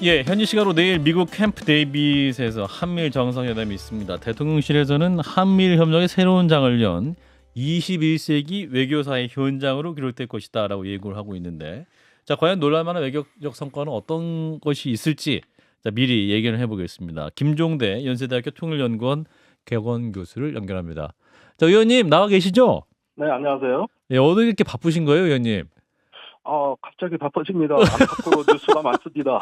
예, 현지 시간으로 내일 미국 캠프 데이빗에서 한미일 정상회담이 있습니다. 대통령실에서는 한미일 협력의 새로운 장을 연 21세기 외교사의 현장으로 기록될 것이다라고 예고를 하고 있는데, 자, 과연 놀랄만한 외교적 성과는 어떤 것이 있을지 자, 미리 얘기를 해보겠습니다. 김종대 연세대학교 통일연구원 객원 교수를 연결합니다. 자, 의원님 나와 계시죠? 네, 안녕하세요. 예, 오늘 이렇게 바쁘신 거예요, 의원님? 갑자기 바빠집니다. 안팎으로 뉴스가 많습니다.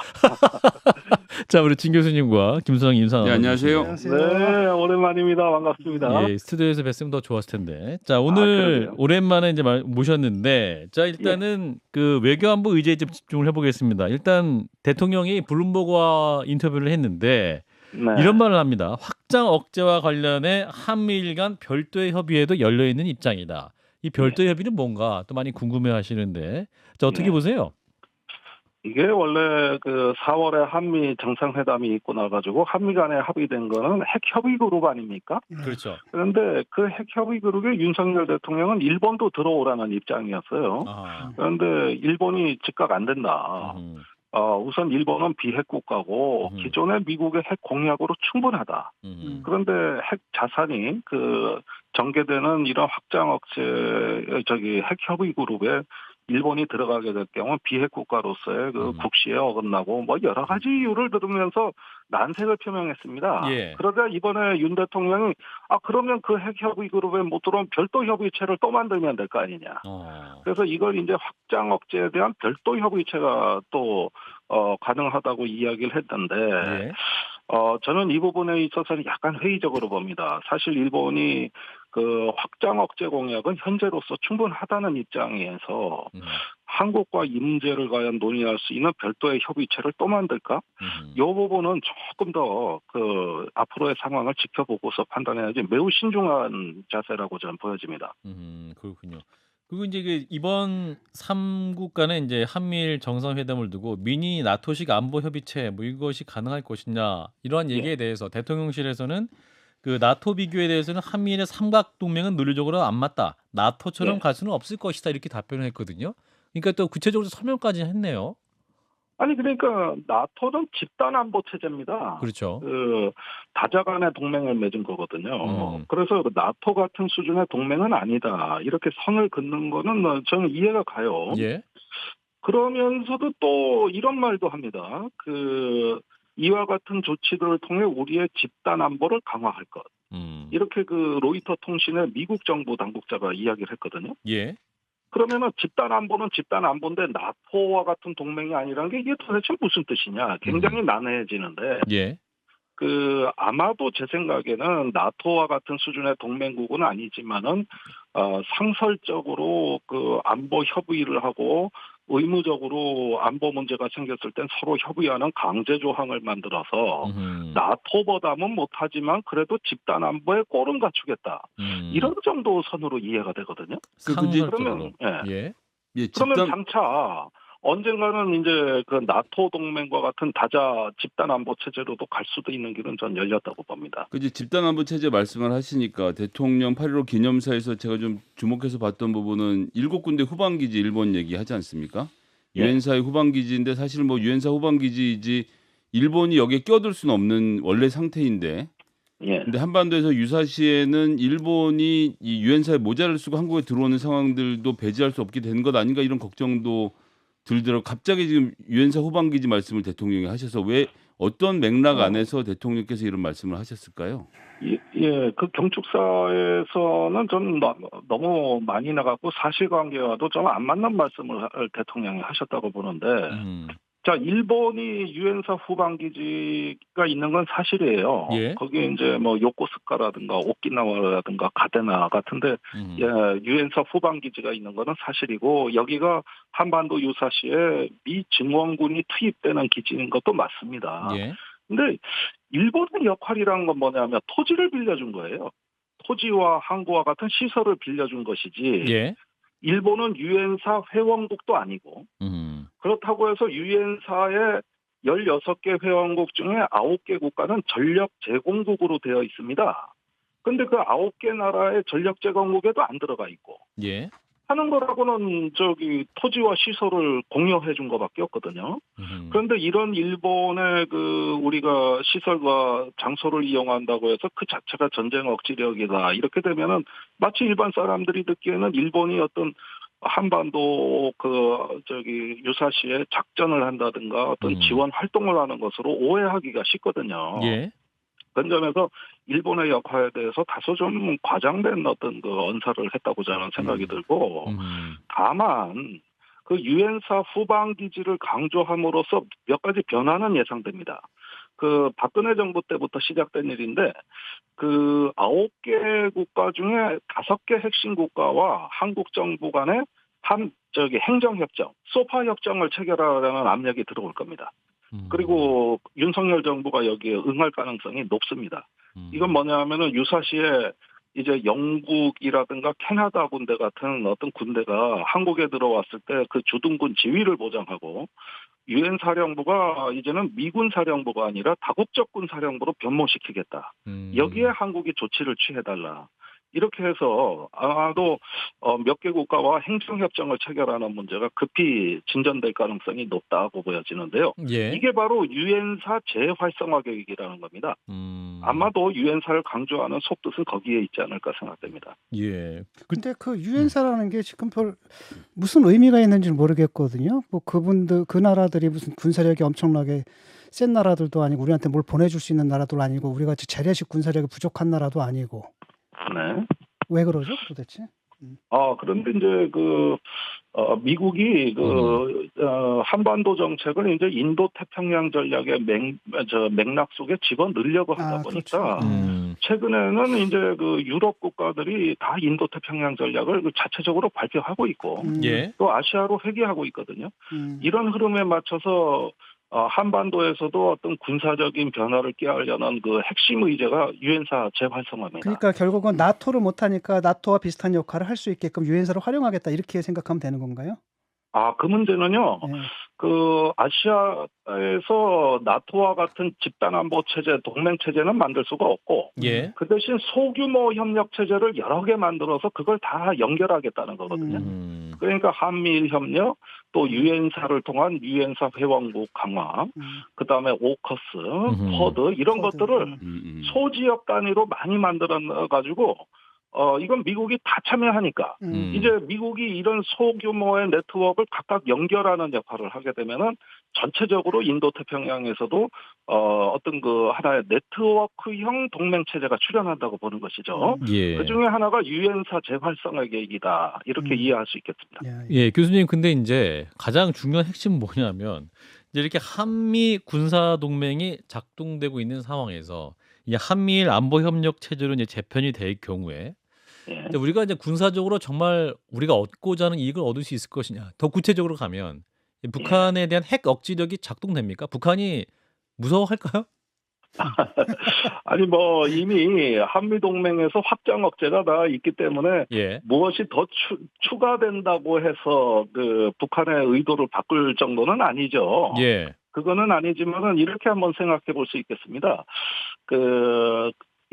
자, 우리 진 교수님과 김수영 인사 네, 안녕하세요. 네, 오랜만입니다. 반갑습니다. 예, 스튜디오에서 뵀으면 더 좋았을 텐데. 자, 오늘 그러게요. 오랜만에 이제 모셨는데, 자, 일단은 그 외교안보 의제에 좀 집중을 해보겠습니다. 일단 대통령이 블룸버그와 인터뷰를 했는데 네. 이런 말을 합니다. 확장 억제와 관련해 한미일 간 별도의 협의에도 열려 있는 입장이다. 이 별도의 협의는 뭔가 또 많이 궁금해하시는데, 자, 어떻게 네. 보세요? 이게 원래 그 4월에 한미 정상회담이 있고 나가지고 한미 간에 합의된 거는 핵협의 그룹 아닙니까? 그렇죠. 그런데 그 핵협의 그룹에 윤석열 대통령은 일본도 들어오라는 입장이었어요. 아, 그런데 일본이 즉각 안 된다. 우선 일본은 비핵 국가고 기존의 미국의 핵 공약으로 충분하다. 그런데 핵 자산이 그 전개되는 이런 확장 억제 핵 협의 그룹에 일본이 들어가게 될 경우 비핵 국가로서의 그 국시에 어긋나고 뭐 여러 가지 이유를 들으면서 난색을 표명했습니다. 예. 그러다 이번에 윤 대통령이 그러면 그 핵 협의 그룹에 못 들어온 별도 협의체를 또 만들면 될 거 아니냐. 그래서 이걸 이제 확장 억제에 대한 별도 협의체가 또 가능하다고 이야기를 했던데 예. 저는 이 부분에 있어서는 약간 회의적으로 봅니다. 사실 일본이 그 확장 억제 공약은 현재로서 충분하다는 입장에서 한국과 이 문제를 과연 논의할 수 있는 별도의 협의체를 또 만들까? 이 부분은 조금 더 그 앞으로의 상황을 지켜보고서 판단해야지 매우 신중한 자세라고 저는 보여집니다. 그렇군요. 그리고 이제 그 이번 3국 간에 이제 한미일 정상회담을 두고 미니 나토식 안보 협의체 뭐 이것이 가능할 것이냐 이러한 얘기에 대해서 대통령실에서는 그 나토 비교에 대해서는 한미일의 삼각 동맹은 논리적으로 안 맞다. 나토처럼 예. 갈 수는 없을 것이다 이렇게 답변을 했거든요. 그러니까 또 구체적으로 설명까지 했네요. 아니 그러니까 나토는 집단 안보 체제입니다. 그렇죠. 그 다자 간의 동맹을 맺은 거거든요. 음. 그래서 나토 같은 수준의 동맹은 아니다. 이렇게 선을 긋는 거는 저는 이해가 가요. 예. 그러면서도 또 이런 말도 합니다. 이와 같은 조치들을 통해 우리의 집단 안보를 강화할 것. 이렇게 그 로이터 통신의 미국 정부 당국자가 이야기를 했거든요. 예. 그러면은 집단 안보는 집단 안보인데 나토와 같은 동맹이 아니라는 게 이게 도대체 무슨 뜻이냐? 굉장히 난해해지는데 예. 아마도 제 생각에는 나토와 같은 수준의 동맹국은 아니지만은 상설적으로 그 안보 협의를 하고 의무적으로 안보 문제가 생겼을 땐 서로 협의하는 강제 조항을 만들어서 나토보다는 못하지만 그래도 집단 안보에 꼴은 갖추겠다. 이런 정도 선으로 이해가 되거든요. 상설적으로. 그러면 예. 예, 그러면 장차 언젠가는 이제 그 나토 동맹과 같은 다자 집단 안보 체제로도 갈 수도 있는 길은 전 열렸다고 봅니다. 그 이제 집단 안보 체제 말씀을 하시니까 대통령 8.15 기념사에서 제가 좀 주목해서 봤던 부분은 7군데 후방 기지 일본 얘기하지 않습니까? 예. 유엔사의 후방 기지인데 사실 뭐 유엔사 후방 기지이지 일본이 여기에 껴들 수는 없는 원래 상태인데. 예. 근데 한반도에서 유사시에는 일본이 이 유엔사의 모자를 쓰고 한국에 들어오는 상황들도 배제할 수 없게 된 것 아닌가 이런 걱정도 들더라고. 갑자기 지금 유엔사 후방 기지 말씀을 대통령이 하셔서 왜 어떤 맥락 안에서 대통령께서 이런 말씀을 하셨을까요? 예, 그 경축사에서는 좀 너무 많이 나갔고 사실관계와도 좀 안 맞는 말씀을 대통령이 하셨다고 보는데, 자, 일본이 유엔사 후방 기지가 있는 건 사실이에요. 예. 거기에 이제 뭐 요코스카라든가 오키나와라든가 가데나 같은데 유엔사 후방 기지가 있는 거는 사실이고 여기가 한반도 유사시에 미 증원군이 투입되는 기지인 것도 맞습니다. 예. 근데 일본의 역할이라는 건 뭐냐면 토지를 빌려준 거예요. 토지와 항구와 같은 시설을 빌려준 것이지. 예. 일본은 유엔사 회원국도 아니고 그렇다고 해서 유엔사의 16개 회원국 중에 9개 국가는 전력 제공국으로 되어 있습니다. 그런데 그 9개 나라의 전력 제공국에도 안 들어가 있고 예. 하는 거라고는 토지와 시설을 공유해 준 거밖에 없거든요. 그런데 이런 일본의 우리가 시설과 장소를 이용한다고 해서 그 자체가 전쟁 억지력이다. 이렇게 되면은 마치 일반 사람들이 듣기에는 일본이 어떤 한반도 유사시에 작전을 한다든가 어떤 지원 활동을 하는 것으로 오해하기가 쉽거든요. 예. 그런 점에서 일본의 역할에 대해서 다소 좀 과장된 어떤 언사를 했다고 저는 생각이 들고, 다만 그 유엔사 후방 기지를 강조함으로써 몇 가지 변화는 예상됩니다. 박근혜 정부 때부터 시작된 일인데 9개 국가 중에 5개 핵심 국가와 한국 정부 간에 행정협정, 소파 협정을 체결하라는 압력이 들어올 겁니다. 그리고 윤석열 정부가 여기에 응할 가능성이 높습니다. 이건 뭐냐 하면은 유사시에 이제 영국이라든가 캐나다 군대 같은 어떤 군대가 한국에 들어왔을 때 그 주둔군 지휘를 보장하고 유엔 사령부가 이제는 미군 사령부가 아니라 다국적군 사령부로 변모시키겠다. 여기에 한국이 조치를 취해달라. 이렇게 해서 아마도 몇 개 국가와 행정협정을 체결하는 문제가 급히 진전될 가능성이 높다고 보여지는데요. 예. 이게 바로 유엔사 재활성화 계획이라는 겁니다. 아마도 유엔사를 강조하는 속뜻은 거기에 있지 않을까 생각됩니다. 예. 근데 그 유엔사라는 게 지금 무슨 의미가 있는지 모르겠거든요. 뭐 그 나라들이 무슨 군사력이 엄청나게 센 나라들도 아니고 우리한테 뭘 보내줄 수 있는 나라도 아니고 우리 같이 재래식 군사력이 부족한 나라도 아니고. 네. 왜 그러죠, 도대체? 그런데 이제 미국이 한반도 정책을 이제 인도 태평양 전략의 맥락 속에 집어 넣으려고 하다 보니까 그렇죠. 최근에는 이제 유럽 국가들이 다 인도 태평양 전략을 자체적으로 발표하고 있고 예. 또 아시아로 회귀하고 있거든요. 이런 흐름에 맞춰서 한반도에서도 어떤 군사적인 변화를 꾀하려는 핵심 의제가 유엔사 재활성화입니다. 그러니까 결국은 나토를 못하니까 나토와 비슷한 역할을 할 수 있게끔 유엔사를 활용하겠다 이렇게 생각하면 되는 건가요? 그 문제는요. 네. 아시아에서 나토와 같은 집단안보 체제, 동맹 체제는 만들 수가 없고, 예. 그 대신 소규모 협력 체제를 여러 개 만들어서 그걸 다 연결하겠다는 거거든요. 그러니까 한미일 협력, 또 유엔사를 통한 유엔사 회원국 강화, 그 다음에 오커스, 쿼드 이런 것들을 소지역 단위로 많이 만들어 가지고. 이건 미국이 다 참여하니까 이제 미국이 이런 소규모의 네트워크를 각각 연결하는 역할을 하게 되면은 전체적으로 인도 태평양에서도 어떤 하나의 네트워크형 동맹 체제가 출현한다고 보는 것이죠. 예. 그 중에 하나가 유엔사 재활성화 계획이다 이렇게 이해할 수 있겠습니다. 예, 교수님 근데 이제 가장 중요한 핵심은 뭐냐면 이제 이렇게 한미 군사 동맹이 작동되고 있는 상황에서 이 한미일 안보 협력 체제로 이제 재편이 될 경우에 예. 우리가 이제 군사적으로 정말 우리가 얻고자 하는 이익을 얻을 수 있을 것이냐. 더 구체적으로 가면 북한에 대한 핵 억지력이 작동됩니까? 북한이 무서워할까요? 아니 이미 한미 동맹에서 확장 억제가 다 있기 때문에 예. 무엇이 더 추가된다고 해서 북한의 의도를 바꿀 정도는 아니죠. 예. 그거는 아니지만은 이렇게 한번 생각해 볼 수 있겠습니다.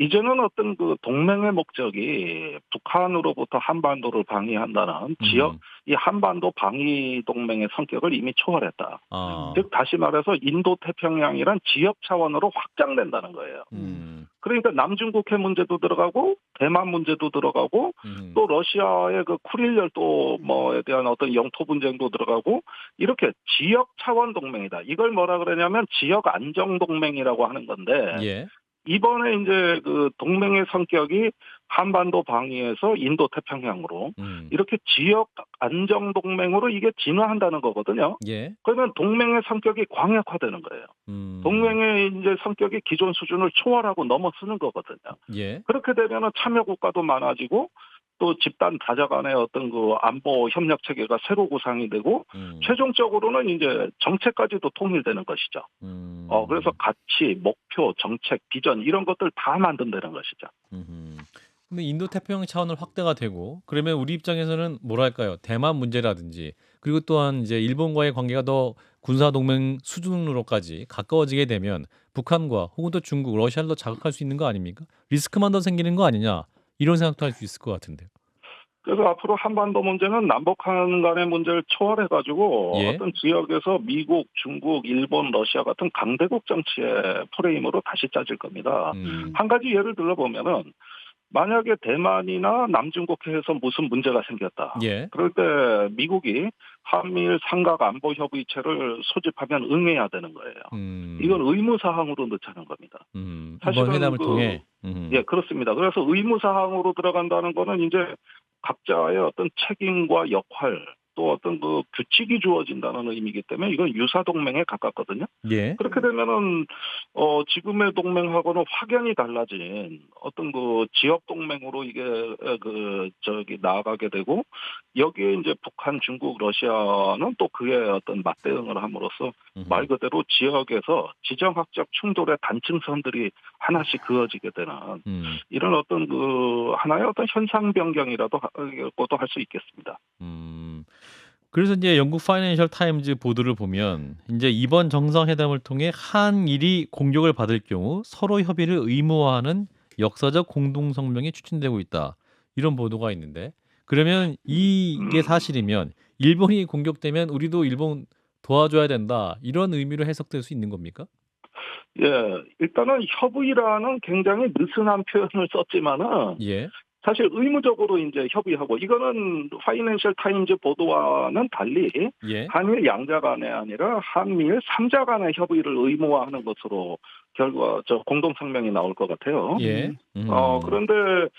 이제는 어떤 동맹의 목적이 북한으로부터 한반도를 방위한다는 이 한반도 방위 동맹의 성격을 이미 초월했다. 즉 다시 말해서 인도 태평양이란 지역 차원으로 확장된다는 거예요. 그러니까 남중국해 문제도 들어가고 대만 문제도 들어가고 또 러시아의 쿠릴 열도에 대한 어떤 영토 분쟁도 들어가고 이렇게 지역 차원 동맹이다. 이걸 뭐라 그러냐면 지역 안정 동맹이라고 하는 건데. 예. 이번에 이제 동맹의 성격이 한반도 방위에서 인도 태평양으로 이렇게 지역 안정 동맹으로 이게 진화한다는 거거든요. 예. 그러면 동맹의 성격이 광역화되는 거예요. 동맹의 이제 성격이 기존 수준을 초월하고 넘어서는 거거든요. 예. 그렇게 되면 참여 국가도 많아지고 또 집단 다자 간의 어떤 안보 협력 체계가 새로 구상이 되고 최종적으로는 이제 정책까지도 통일되는 것이죠. 그래서 가치, 목표, 정책, 비전 이런 것들 다 만든다는 것이죠. 근데 인도 태평양 차원을 확대가 되고 그러면 우리 입장에서는 뭐랄까요? 대만 문제라든지 그리고 또한 이제 일본과의 관계가 더 군사 동맹 수준으로까지 가까워지게 되면 북한과 혹은 또 중국, 러시아를 더 자극할 수 있는 거 아닙니까? 리스크만 더 생기는 거 아니냐? 이런 생각도 할 수 있을 것 같은데요. 그래서 앞으로 한반도 문제는 남북한 간의 문제를 초월해가지고 예. 어떤 지역에서 미국, 중국, 일본, 러시아 같은 강대국 정치의 프레임으로 다시 짜질 겁니다. 한 가지 예를 들어보면은 만약에 대만이나 남중국해에서 무슨 문제가 생겼다. 예. 그럴 때 미국이 한미일 삼각 안보 협의체를 소집하면 응해야 되는 거예요. 이건 의무사항으로 넣자는 겁니다. 이번 회담을 통해. 예, 그렇습니다. 그래서 의무사항으로 들어간다는 거는 이제 각자의 어떤 책임과 역할 또 어떤 그 규칙이 주어진다는 의미이기 때문에 이건 유사동맹에 가깝거든요. 예. 그렇게 되면은 지금의 동맹하고는 확연히 달라진 어떤 그 지역 동맹으로 이게 나아가게 되고 여기에 이제 북한, 중국, 러시아는 또 그에 어떤 맞대응을 함으로써 말 그대로 지역에서 지정학적 충돌의 단층선들이 하나씩 그어지게 되는 이런 어떤 그 하나의 어떤 현상 변경이라도 할 수 있겠습니다. 그래서 이제 영국 파이낸셜 타임즈 보도를 보면 이제 이번 정상회담을 통해 한일이 공격을 받을 경우 서로 협의를 의무화하는 역사적 공동 성명이 추진되고 있다. 이런 보도가 있는데 그러면 이게 사실이면 일본이 공격되면 우리도 일본 도와줘야 된다. 이런 의미로 해석될 수 있는 겁니까? 예, 일단은 협의라는 굉장히 느슨한 표현을 썼지만은 예. 사실 의무적으로 이제 협의하고 이거는 파이낸셜 타임즈 보도와는 달리 예. 한일 양자 간의 아니라 한미일 3자 간의 협의를 의무화하는 것으로 공동 성명이 나올 것 같아요. 예. 그런데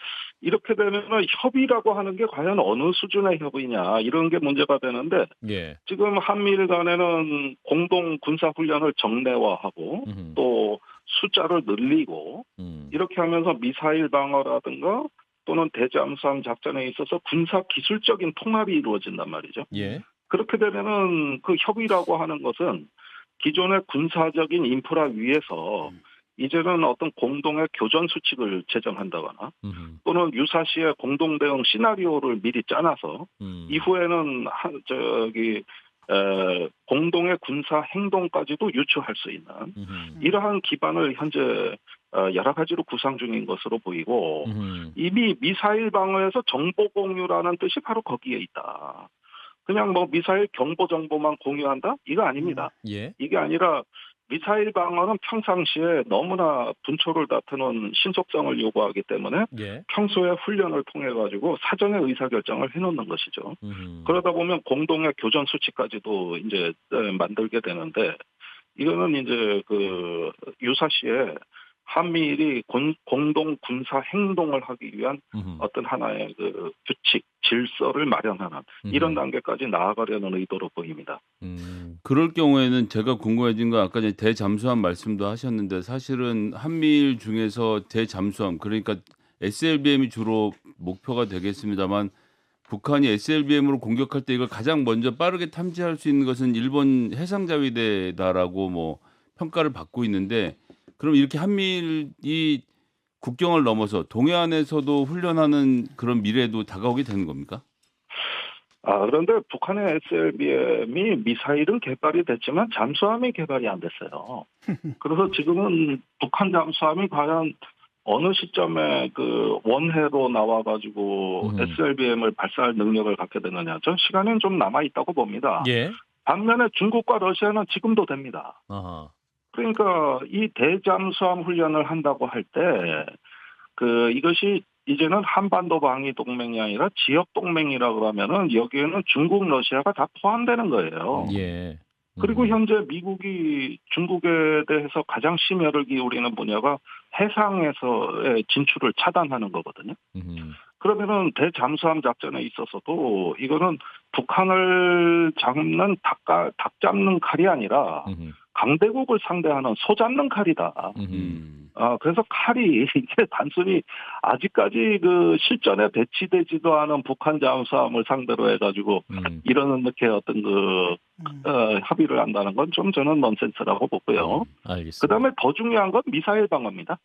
이렇게 되면 협의라고 하는 게 과연 어느 수준의 협의냐 이런 게 문제가 되는데 예. 지금 한미일 간에는 공동 군사 훈련을 정례화하고 또 숫자를 늘리고 이렇게 하면서 미사일 방어라든가 또는 대잠수함 작전에 있어서 군사 기술적인 통합이 이루어진단 말이죠. 예. 그렇게 되면은 그 협의라고 하는 것은 기존의 군사적인 인프라 위에서 이제는 어떤 공동의 교전 수칙을 제정한다거나 또는 유사시에 공동 대응 시나리오를 미리 짜놔서 이후에는 공동의 군사 행동까지도 유추할 수 있는 이러한 기반을 현재 여러 가지로 구상 중인 것으로 보이고 이미 미사일 방어에서 정보 공유라는 뜻이 바로 거기에 있다. 그냥 뭐 미사일 경보 정보만 공유한다? 이거 아닙니다. 예. 이게 아니라 미사일 방어는 평상시에 너무나 분초를 다투는 신속성을 요구하기 때문에 예. 평소에 훈련을 통해 가지고 사전에 의사결정을 해놓는 것이죠. 그러다 보면 공동의 교전 수칙까지도 이제 만들게 되는데 이거는 이제 그 유사시에 한미일이 공동 군사 행동을 하기 위한 어떤 하나의 그 규칙, 질서를 마련하는 이런 단계까지 나아가려는 의도로 보입니다. 그럴 경우에는 제가 궁금해진 건 아까 전에 대잠수함 말씀도 하셨는데 사실은 한미일 중에서 대잠수함 그러니까 SLBM이 주로 목표가 되겠습니다만 북한이 SLBM으로 공격할 때 이걸 가장 먼저 빠르게 탐지할 수 있는 것은 일본 해상자위대다라고 뭐 평가를 받고 있는데 그럼 이렇게 한미일이 국경을 넘어서 동해안에서도 훈련하는 그런 미래도 다가오게 되는 겁니까? 그런데 북한의 SLBM이 미사일은 개발이 됐지만 잠수함이 개발이 안 됐어요. 그래서 지금은 북한 잠수함이 과연 어느 시점에 그 원해로 나와가지고 SLBM을 발사할 능력을 갖게 되느냐. 전 시간은 좀 남아있다고 봅니다. 예. 반면에 중국과 러시아는 지금도 됩니다. 아하. 그러니까 이 대잠수함 훈련을 한다고 할 때 이것이 이제는 한반도 방위 동맹이 아니라 지역 동맹이라 그러면은 여기에는 중국, 러시아가 다 포함되는 거예요. 예. 그리고 현재 미국이 중국에 대해서 가장 심혈을 기울이는 분야가 해상에서의 진출을 차단하는 거거든요. 그러면은 대잠수함 작전에 있어서도 이거는 북한을 잡는 닭 잡는 칼이 아니라 강대국을 상대하는 소 잡는 칼이다. 그래서 칼이 이게 단순히 아직까지 그 실전에 배치되지도 않은 북한 잠수함을 상대로 해가지고 이런 이렇게 어떤 합의를 한다는 건 좀 저는 넌센스라고 보고요. 알겠습니다. 그다음에 더 중요한 건 미사일 방어입니다.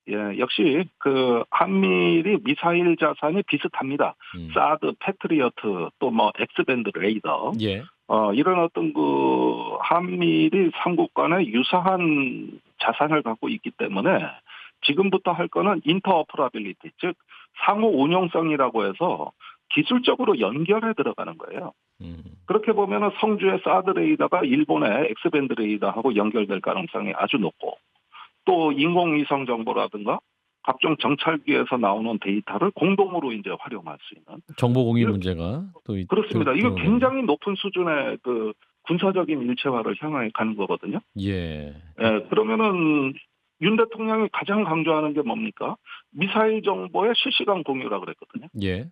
예, 역시 그 한미일이 미사일 자산이 비슷합니다. 사드, 패트리어트, 또 뭐 엑스밴드 레이더. 예. 이런 어떤 그 한미일이 삼국 간에 유사한 자산을 갖고 있기 때문에 지금부터 할 거는 인터오퍼러빌리티, 즉 상호 운용성이라고 해서 기술적으로 연결해 들어가는 거예요. 그렇게 보면은 성주의 사드 레이더가 일본의 엑스밴드 레이더하고 연결될 가능성이 아주 높고, 또 인공위성 정보라든가 각종 정찰기에서 나오는 데이터를 공동으로 이제 활용할 수 있는 정보 공유 문제가 또 그렇습니다. 이거 굉장히 높은 수준의 그 군사적인 일체화를 향해 가는 거거든요. 예. 예, 그러면은 윤 대통령이 가장 강조하는 게 뭡니까? 미사일 정보의 실시간 공유라 그랬거든요. 예.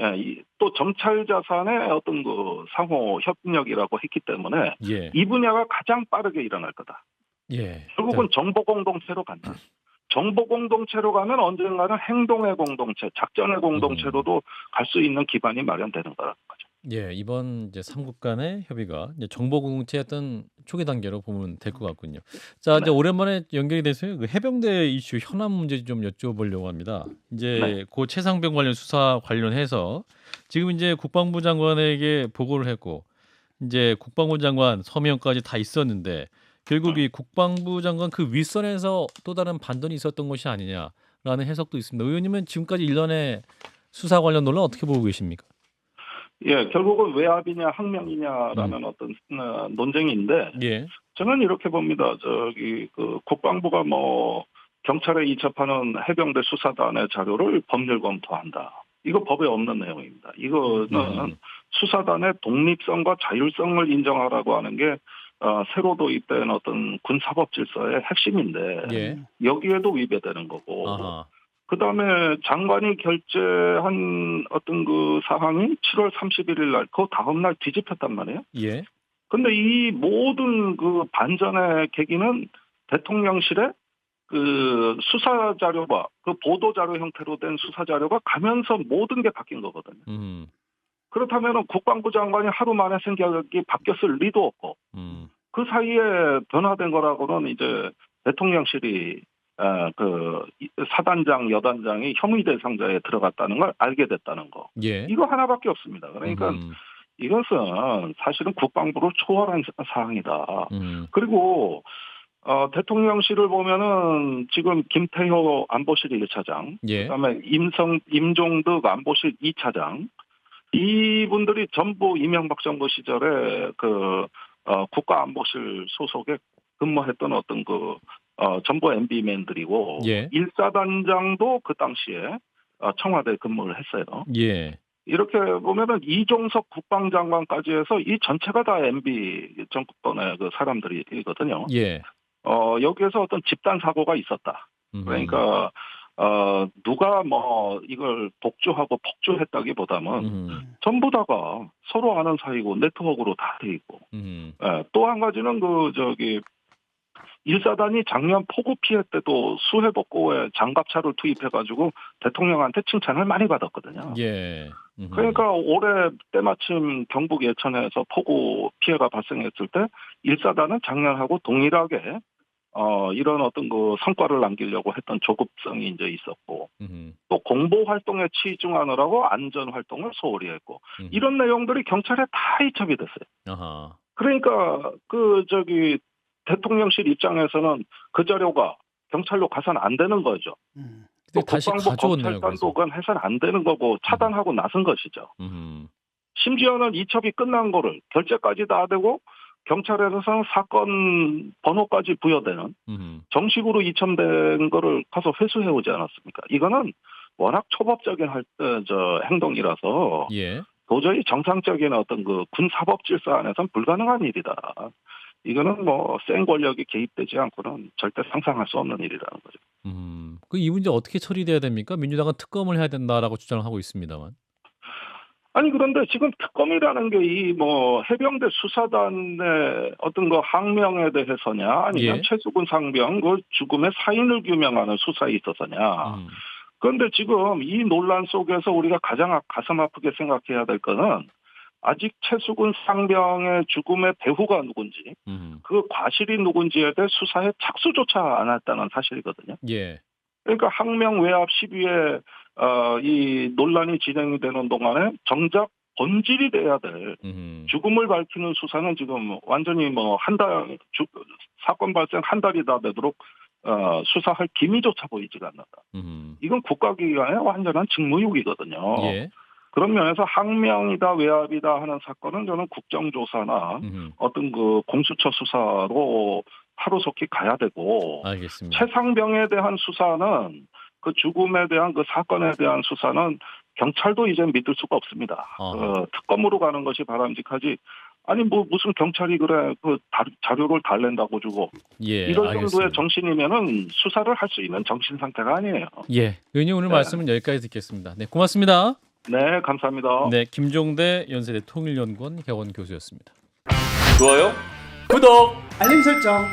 예, 또 정찰 자산의 어떤 그 상호 협력이라고 했기 때문에 예. 이 분야가 가장 빠르게 일어날 거다. 예. 결국은 정보 공동체로 간다. 정보 공동체로 가면 언젠가는 행동의 공동체, 작전의 공동체로도 갈 수 있는 기반이 마련되는 거라는 거죠. 예, 이번 이제 3국 간의 협의가 이제 정보 공동체의 어떤 초기 단계로 보면 될 것 같군요. 자, 이제 네. 오랜만에 연결이 돼서요. 그 해병대 이슈 현안 문제 좀 여쭤보려고 합니다. 이제 네. 고 최상병 관련 수사 관련해서 지금 이제 국방부 장관에게 보고를 했고, 이제 국방부 장관 서명까지 다 있었는데 결국 이 국방부 장관 그 윗선에서 또 다른 반전이 있었던 것이 아니냐라는 해석도 있습니다. 의원님은 지금까지 일련의 수사 관련 논란 어떻게 보고 계십니까? 예, 결국은 외압이냐 항명이냐라는 어떤 논쟁인데, 예. 저는 이렇게 봅니다. 저기 그 국방부가 뭐 경찰에 이첩하는 해병대 수사단의 자료를 법률 검토한다. 이거 법에 없는 내용입니다. 이거는 수사단의 독립성과 자율성을 인정하라고 하는 게 새로 도입된 어떤 군사법 질서의 핵심인데, 예. 여기에도 위배되는 거고. 아하. 그다음에 장관이 결재한 어떤 그 사항이 7월 31일 날 그 다음 날 뒤집혔단 말이에요. 예. 근데 이 모든 그 반전의 계기는 대통령실에 그 수사 자료가 그 보도 자료 형태로 된 수사 자료가 가면서 모든 게 바뀐 거거든요. 그렇다면 국방부 장관이 하루 만에 생각이 바뀌었을 리도 없고, 그 사이에 변화된 거라고는 이제 대통령실이 그 사단장, 여단장이 혐의 대상자에 들어갔다는 걸 알게 됐다는 거. 예. 이거 하나밖에 없습니다. 그러니까 이것은 사실은 국방부를 초월한 사항이다. 그리고 대통령실을 보면은 지금 김태효 안보실 1차장, 예. 그다음에 임종득 안보실 2차장, 이분들이 전부 이명박 정부 시절에 그 국가안보실 소속에 근무했던 어떤 그 전부 MB맨들이고, 예. 1사단장도 그 당시에 청와대 근무를 했어요. 예. 이렇게 보면은 이종석 국방장관까지 해서 이 전체가 다 MB 정권의 그 사람들이거든요. 예. 여기에서 어떤 집단 사고가 있었다. 그러니까 누가 뭐 이걸 독주하고 폭주했다기보다는 전부 다가 서로 아는 사이고 네트워크로 다 돼 있고. 또 한 가지는 그 저기 1사단이 작년 폭우 피해 때도 수해복구에 장갑차를 투입해가지고 대통령한테 칭찬을 많이 받았거든요. 예. 그러니까 올해 때마침 경북 예천에서 폭우 피해가 발생했을 때 1사단은 작년하고 동일하게 이런 어떤 그 성과를 남기려고 했던 조급성이 이제 있었고, 또 공보 활동에 치중하느라고 안전 활동을 소홀히 했고, 이런 내용들이 경찰에 다 이첩이 됐어요. 아하. 그러니까 그 저기 대통령실 입장에서는 그 자료가 경찰로 가서는 안 되는 거죠. 또 다시 국방부 가져왔네요. 검찰단도 그건 해서는 안 되는 거고 차단하고 나선 것이죠. 심지어는 이첩이 끝난 거를 결재까지 다 되고 경찰에서는 사건 번호까지 부여되는 정식으로 이첩된 거를 가서 회수해 오지 않았습니까? 이거는 워낙 초법적인 행동이라서 예. 도저히 정상적인 어떤 그 군사법 질서 안에서는 불가능한 일이다. 이거는 뭐 센 권력이 개입되지 않고는 절대 상상할 수 없는 일이라는 거죠. 이 문제 어떻게 처리돼야 됩니까? 민주당은 특검을 해야 된다라고 주장을 하고 있습니다만. 아니 그런데 지금 특검이라는 게 이 뭐 해병대 수사단의 어떤 그 항명에 대해서냐, 아니면 예. 최수근 상병 그 죽음의 사인을 규명하는 수사에 있어서냐. 그런데 지금 이 논란 속에서 우리가 가장 가슴 아프게 생각해야 될 거는 아직 최수근 상병의 죽음의 배후가 누군지, 그 과실이 누군지에 대해 수사에 착수조차 안 했다는 사실이거든요. 예. 그러니까 항명 외압 시비에 이 논란이 진행이 되는 동안에 정작 본질이 돼야 될 죽음을 밝히는 수사는 지금 완전히 뭐 사건 발생 한 달이 다 되도록 수사할 기미조차 보이지가 않는다. 이건 국가기관의 완전한 직무유기거든요. 예. 그런 면에서 항명이다 외압이다 하는 사건은 저는 국정조사나 어떤 그 공수처 수사로 하루속히 가야 되고, 알겠습니다. 최상병에 대한 수사는 그 죽음에 대한 그 사건에 대한 수사는 경찰도 이제 믿을 수가 없습니다. 특검으로 가는 것이 바람직하지. 아니 뭐 무슨 경찰이 그래 그 자료를 달랜다고 주고 이럴 정도의 정신이면은 수사를 할 수 있는 정신 상태가 아니에요. 예, 의원님 오늘 말씀은 여기까지 듣겠습니다. 네, 고맙습니다. 네, 감사합니다. 네, 김종대 연세대 통일연구원 개원 교수였습니다. 좋아요. 구독, 알림 설정.